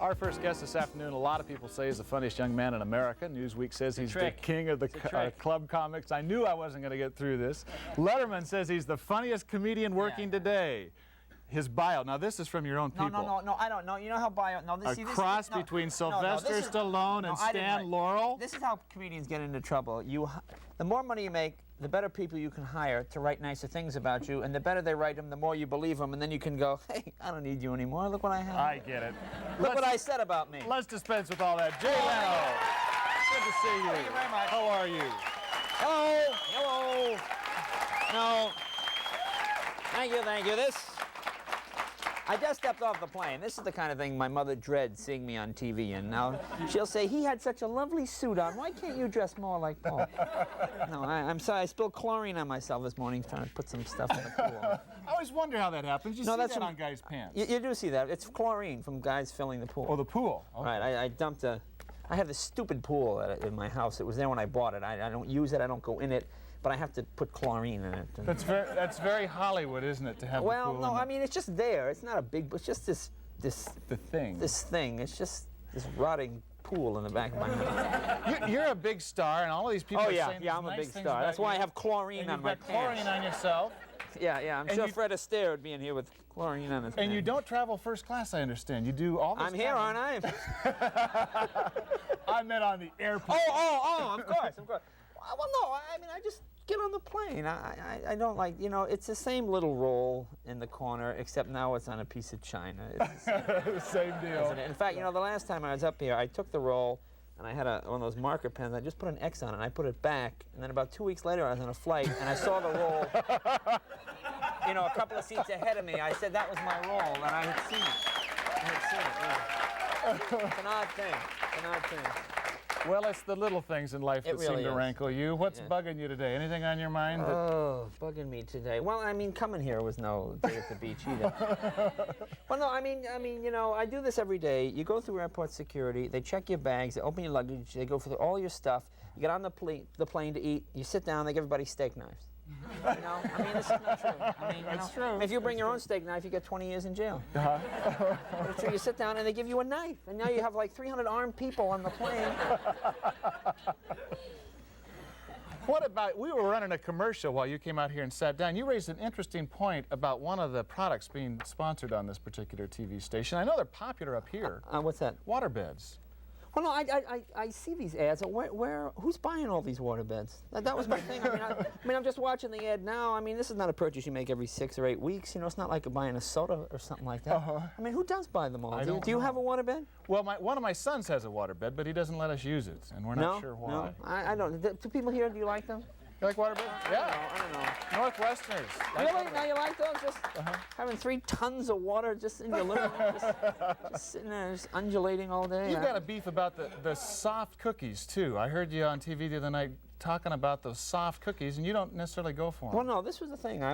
Our first guest this afternoon, a lot of people say, is the funniest young man in America. Newsweek says he's the king of the club comics. I knew I wasn't going to get through this. Letterman says he's the funniest comedian working today. His bio. Now, this is from your own people. No, I don't know. You know how bio... No, this, a cross between Sylvester Stallone and Stan Laurel? This is how comedians get into trouble. The more money you make, the better people you can hire to write nicer things about you, and the better they write them, the more you believe them, and then you can go, hey, I don't need you anymore. Look what I have. I get it. Look what I said about me. Let's dispense with all that. Jay Leno. Good to see you. Thank you very much. How are you? Hello. No. Thank you. I just stepped off the plane. This is the kind of thing my mother dreads seeing me on TV in. Now, she'll say, he had such a lovely suit on. Why can't you dress more like Paul? No, I'm sorry. I spilled chlorine on myself this morning trying to put some stuff in the pool. I always wonder how that happens. You see that on guys' pants. You do see that. It's chlorine from guys filling the pool. Oh, the pool. Okay. Right. I dumped I have this stupid pool in my house. It was there when I bought it. I don't use it. I don't go in it. But I have to put chlorine in it. That's very Hollywood, isn't it, to have the pool? Well, no, I mean, it's just there. It's not a big, it's just this thing. This thing. It's just this rotting pool in the back of my house. You're a big star, and all of these people are saying I'm a big star. That's why I have chlorine on my pants. You've got chlorine on yourself. Yeah. I'm sure Fred Astaire would be in here with chlorine on his pants. And you don't travel first class, I understand. You do all this. I'm here, aren't I? I meant on the airplane. Oh, of course. Well, no, I mean, I just get on the plane. I don't like, it's the same little roll in the corner, except now it's on a piece of china. It's the same deal. In fact, the last time I was up here, I took the roll, and I had one of those marker pens. I just put an X on it, and I put it back, and then about 2 weeks later, I was on a flight, and I saw the roll, a couple of seats ahead of me. I said that was my roll, and I had seen it. It's an odd thing. Well, it's the little things in life that seem to rankle you. What's bugging you today? Anything on your mind? Bugging me today. Well, I mean, coming here was no day at the beach either. Well, no, I mean, I do this every day. You go through airport security. They check your bags. They open your luggage. They go through all your stuff. You get on the plane to eat. You sit down. They give everybody steak knives. I mean, this is not true. That's true. If you bring your own steak knife, you get 20 years in jail. But it's true. You sit down and they give you a knife, and now you have like 300 armed people on the plane. What about, we were running a commercial while you came out here and sat down. You raised an interesting point about one of the products being sponsored on this particular TV station. I know they're popular up here. What's that? Waterbeds. Well, no, I see these ads. Who's buying all these water beds? That was my thing. I mean, I'm just watching the ad now. I mean, this is not a purchase you make every 6 or 8 weeks. It's not like buying a soda or something like that. I mean, who does buy them all? Do you have a water bed? Well, one of my sons has a water bed, but he doesn't let us use it, and we're not sure why. No, I don't. Do people here, do you like them? You like water beds? Yeah. I don't know. Northwesterners. Really? Now you like those? Just having 3 tons of water just in your living room, just sitting there, just undulating all day. You've got a beef about the soft cookies, too. I heard you on TV the other night talking about those soft cookies, and you don't necessarily go for them. Well, no, this was the thing. I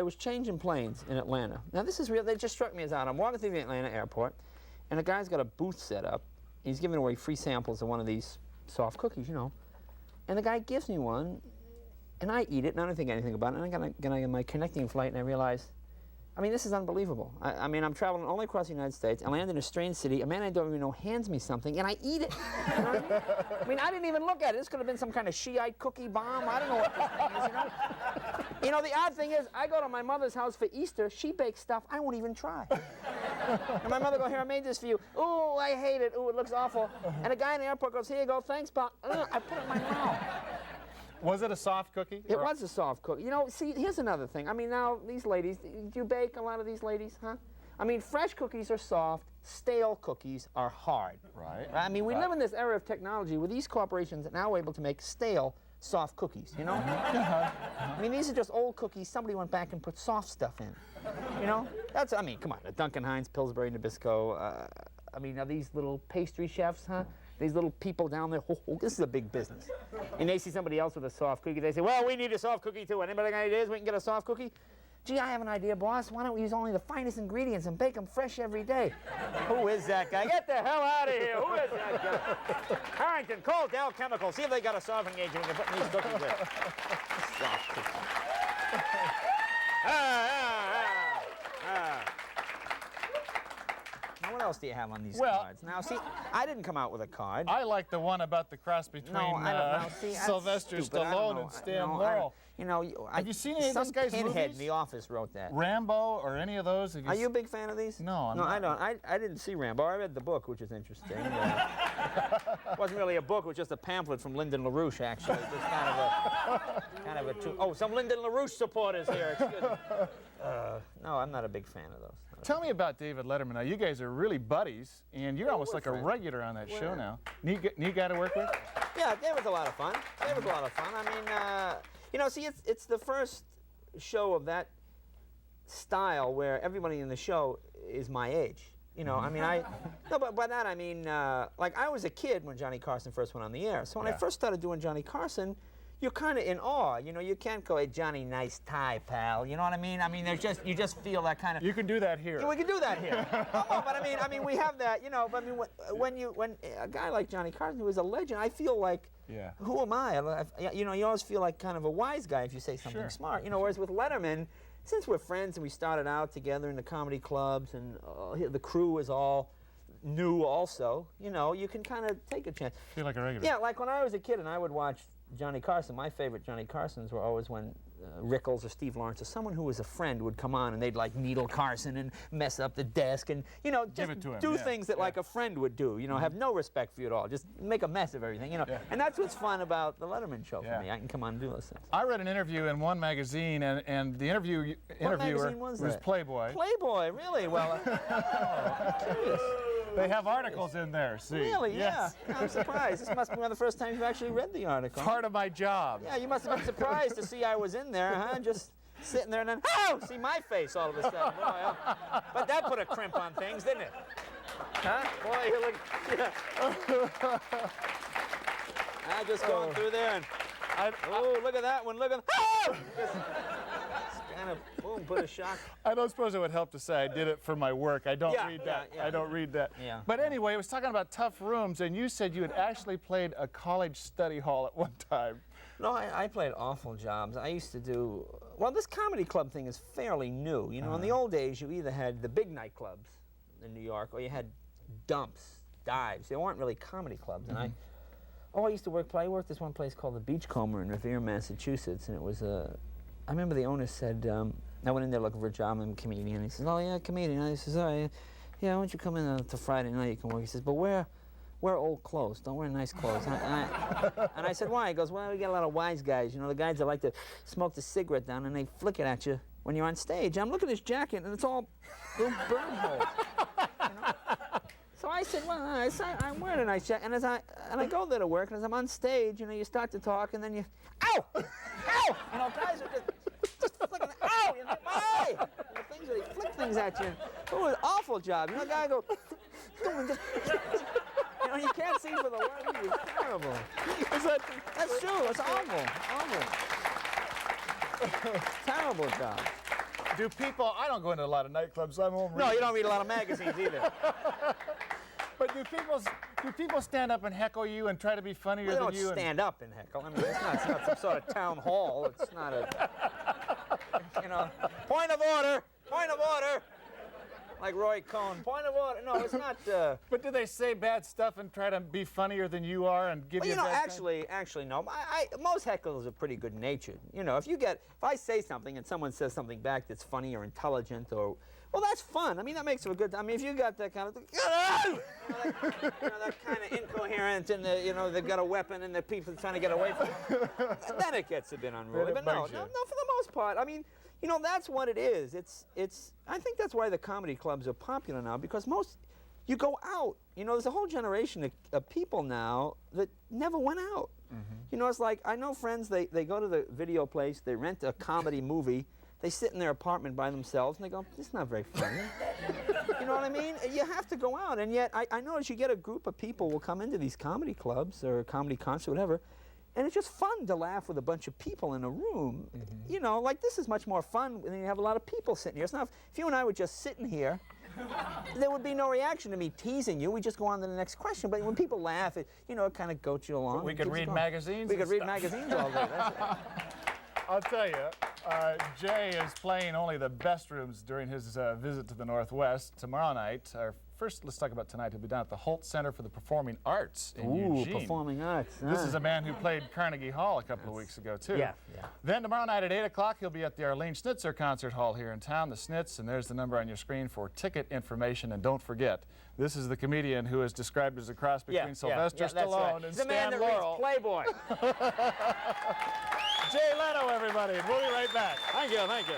was changing planes in Atlanta. Now, this is real. They just struck me as odd. I'm walking through the Atlanta airport, and a guy's got a booth set up. He's giving away free samples of one of these soft cookies, And the guy gives me one, and I eat it, and I don't think anything about it. And I got on my connecting flight, and I realized, I mean, this is unbelievable. I mean, I'm traveling all across the United States. I land in a strange city. A man I don't even know hands me something, and I eat it. You know what I mean? I didn't even look at it. This could have been some kind of Shiite cookie bomb. I don't know what this thing is, The odd thing is, I go to my mother's house for Easter. She bakes stuff I won't even try. And my mother goes, here, I made this for you. Ooh, I hate it. Ooh, it looks awful. And a guy in the airport goes, here you go, thanks, Pop. I put it in my mouth. Was it a soft cookie? It was a soft cookie. See, here's another thing. I mean, now, these ladies, do you bake, a lot of these ladies, huh? I mean, fresh cookies are soft. Stale cookies are hard. Right. I mean, we live in this era of technology where these corporations are now able to make stale, soft cookies, I mean, these are just old cookies. Somebody went back and put soft stuff in. That's, I mean, come on, the Duncan Hines, Pillsbury, Nabisco. I mean, are these little pastry chefs, huh? These little people down there, this is a big business. And they see somebody else with a soft cookie. They say, well, we need a soft cookie too. Anybody got ideas? We can get a soft cookie? Gee, I have an idea, boss. Why don't we use only the finest ingredients and bake them fresh every day? Who is that guy? Get the hell out of here. Who is that guy? Harrington, call Dow Chemical. See if they got a softening agent we can put in these cookies with. Soft cookies. Now, what What else do you have on these Well, cards? Now, see, I didn't come out with a card. I like the one about the cross between No, I don't know. See, that's Sylvester stupid. I don't Stallone know. and Stan No, Laurel. Have you seen any of some this guy's pinhead movies? in the office wrote that. Rambo or any of those? Are you a big fan of these? No, I'm no, not. I don't. I didn't see Rambo. I read the book, which is interesting. It wasn't really a book; it was just a pamphlet from Lyndon LaRouche, actually. Just kind of a. Oh, some Lyndon LaRouche supporters here. Excuse me. No, I'm not a big fan of those. Tell me about David Letterman. Now, you guys are really buddies, and you're almost we're like friends. a regular on that show now. Neat guy to work with? Yeah, David's a lot of fun. David's a lot of fun. I mean, you know, see, it's the first show of that style where everybody in the show is my age. You know, I mean, no, but by that I mean, like I was a kid when Johnny Carson first went on the air. So when I first started doing Johnny Carson, you're kind of in awe. You know, you can't go, hey, Johnny, nice tie, pal. You know what I mean? I mean, you just feel that kind of. You can do that here. Yeah, we can do that here. Oh, but I mean, we have that. You know, but I mean, when a guy like Johnny Carson, who is a legend, I feel like, who am I? You know, you always feel like kind of a wise guy if you say something smart. You know, whereas with Letterman, since we're friends and we started out together in the comedy clubs and the crew is all new also, you know, you can kind of take a chance. Feel like a regular. Yeah, like when I was a kid and I would watch Johnny Carson, my favorite Johnny Carsons were always when Rickles or Steve Lawrence or someone who was a friend would come on and they'd like needle Carson and mess up the desk and, you know, just do things that like a friend would do, you know, have no respect for you at all, just make a mess of everything, you know. And that's what's fun about the Letterman show for me. I can come on and do those things. I read an interview in one magazine and the interviewer was Playboy. Playboy, really? Well, I'm curious. They have articles in there, see. Really? Yes. Yeah. I'm surprised. This must be one of the first times you actually read the article. Part of my job. Yeah, you must have been surprised to see I was in there, huh? Just sitting there and then, see my face all of a sudden. Boy, but that put a crimp on things, didn't it? Huh? Boy, you look. I just going through there and, look at that one, look at, just kind of, boom, put a shock. I don't suppose it would help to say I did it for my work. I don't read that. I don't read that. Yeah. But anyway, I was talking about tough rooms, and you said you had actually played a college study hall at one time. No, I played awful jobs. I used to do, well, this comedy club thing is fairly new. You know, in the old days, you either had the big nightclubs in New York, or you had dumps, dives. They weren't really comedy clubs. And I used to work, I worked this one place called the Beachcomber in Revere, Massachusetts, and it was I remember the owner said, I went in there looking for a job, I'm a comedian. He says, oh yeah, comedian. And I says, oh yeah, why don't you come in to Friday night, you can work. He says, but wear old clothes, don't wear nice clothes. And I said, why? He goes, well, we get a lot of wise guys, you know, the guys that like to smoke the cigarette down and they flick it at you when you're on stage. I'm looking at his jacket and it's all little burn holes. You know? So I said, well, I'm wearing a nice jacket, and I go there to work, and as I'm on stage, you know, you start to talk, and then you, ow, ow, you know, guys are just flicking, ow, you know, why? The things where they flick things at you. It was an awful job. You know, a guy go, and just, you know, you can't see for the life. It was terrible. That's true. It's awful. Terrible job. Do people, I don't go into a lot of nightclubs, so I'm home reading. No, you don't read a lot of magazines either. But do people stand up and heckle you and try to be funnier Well, than they you? don't stand up and heckle. I mean, it's not some sort of town hall. It's not a, you know, point of order, like Roy Cohn. Point of order. No, it's not. But do they say bad stuff and try to be funnier than you are and give you a bad time? Actually, no. Most hecklers are pretty good natured. You know, if I say something and someone says something back that's funny or intelligent or, well, that's fun. I mean, that makes for a good. I mean, if you got that kind of, that kind of incoherent, and you know, they've got a weapon and the people are trying to get away from it, then it gets a bit unruly. But no, for the most part, I mean, you know, that's what it is. I think that's why the comedy clubs are popular now, because you go out. You know, there's a whole generation of people now that never went out. You know, it's like, I know friends, they go to the video place, they rent a comedy movie, they sit in their apartment by themselves, and they go, this is not very funny. You know what I mean? You have to go out, and yet I notice you get a group of people will come into these comedy clubs or comedy concerts, whatever, and it's just fun to laugh with a bunch of people in a room. You know, like this is much more fun when you have a lot of people sitting here. It's not, if you and I were just sitting here, there would be no reaction to me teasing you. We just go on to the next question. But when people laugh, it kind of goats you along. But we could read magazines. We could read magazines all day. That's it. I'll tell you, Jay is playing only the best rooms during his visit to the Northwest tomorrow night. Our first, let's talk about tonight. He'll be down at the Holt Center for the Performing Arts in Ooh, Eugene. performing arts. This is a man who played Carnegie Hall a couple of weeks ago, too. Yeah. Then tomorrow night at 8 o'clock, he'll be at the Arlene Schnitzer Concert Hall here in town, the Schnitz, and there's the number on your screen for ticket information. And don't forget, this is the comedian who is described as a cross between Sylvester Stallone and the man Stan that Laurel. reads Playboy. Jay Leno, everybody. We'll be right back. Thank you, thank you.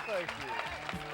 Thank you.